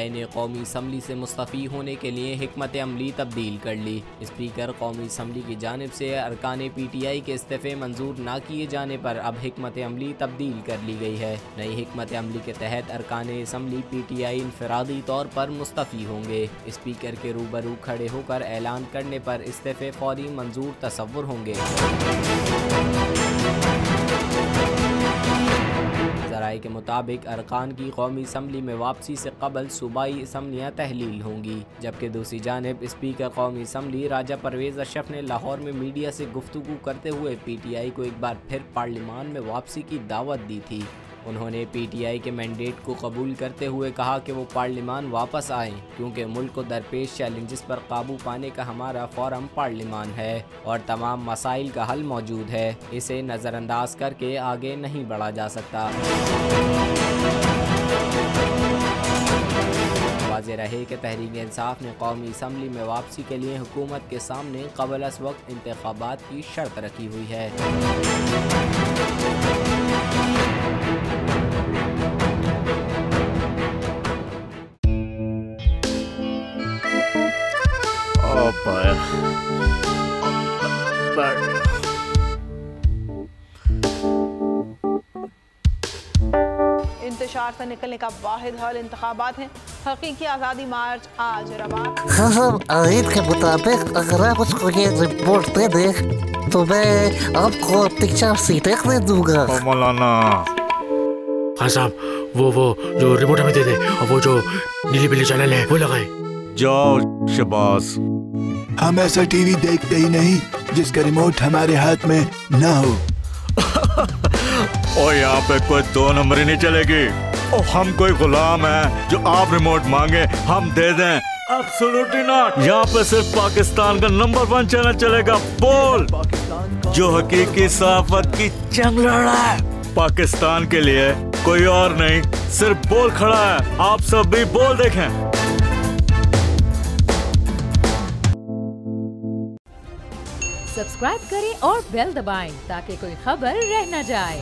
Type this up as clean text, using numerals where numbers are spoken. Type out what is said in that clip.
PTI ने कौमी assembly से मुस्तफ़ी होने के लिए हिकमत अमली तब्दील कर ली। स्पीकर कौमी असम्बली की जानिब से अरकान PTI के इस्तीफ़े मंजूर न किए जाने पर अब हिकमत अमली तब्दील कर ली गई है। नई हिकमत अमली के तहत अरकान असम्बली PTI इनफरादी तौर पर मुस्तफ़ी होंगे। स्पीकर के रूबरू खड़े होकर ऐलान करने पर इस्तीफ़े फौरी मंजूर तसव्वुर होंगे। ज़राए के मुताबिक अरकान की कौमी असम्बली में वापसी से कबल सूबाई असम्बलियाँ तहलील होंगी, जबकि दूसरी जानिब स्पीकर कौमी असम्बली राजा परवेज़ अशरफ ने लाहौर में मीडिया से गुफ्तगू करते हुए PTI को एक बार फिर पार्लिमान में वापसी की दावत दी थी। उन्होंने PTI के मैंडेट को कबूल करते हुए कहा कि वो पार्लिमान वापस आएँ, क्योंकि मुल्क को दरपेश चैलेंजेस पर काबू पाने का हमारा फोरम पार्लिमान है और तमाम मसाइल का हल मौजूद है। इसे नज़रअंदाज करके आगे नहीं बढ़ा जा सकता। वाज़ेह रहे कि तहरीक इंसाफ ने कौमी असम्बली में वापसी के लिए हुकूमत के सामने क़ब्ल अज़ वक्त इंतख़ाबात की शर्त रखी हुई है। इंतशार से निकलने का वाहिद हल इंतखाबात हैं। हकीकी आज़ादी मार्च आज रवा। हाँ, आयत के मुताबिक अगर आप उसको ये रिपोर्ट दे दे तो मैं आपको अपनी 4 सीटें दे दूंगा। मौलाना हाँ साहब, वो जो रिपोर्ट हमें दे दे और वो जो नीली पीली चैनल है वो लगाए। जाओ शबाज। हम ऐसा टीवी देखते ही नहीं जिसका रिमोट हमारे हाथ में ना हो। और यहाँ पे कोई 2 नंबरी नहीं चलेगी। और हम कोई गुलाम है जो आप रिमोट मांगे हम दे दें? Absolutely not. यहाँ पे सिर्फ पाकिस्तान का नंबर 1 चैनल चलेगा, बोल, जो हकीकी सहाफत की जंग लड़ रहा है। पाकिस्तान के लिए कोई और नहीं, सिर्फ बोल खड़ा है। आप सब भी बोल देखें। सब्सक्राइब करें और बेल दबाएं ताकि कोई खबर रह न जाए।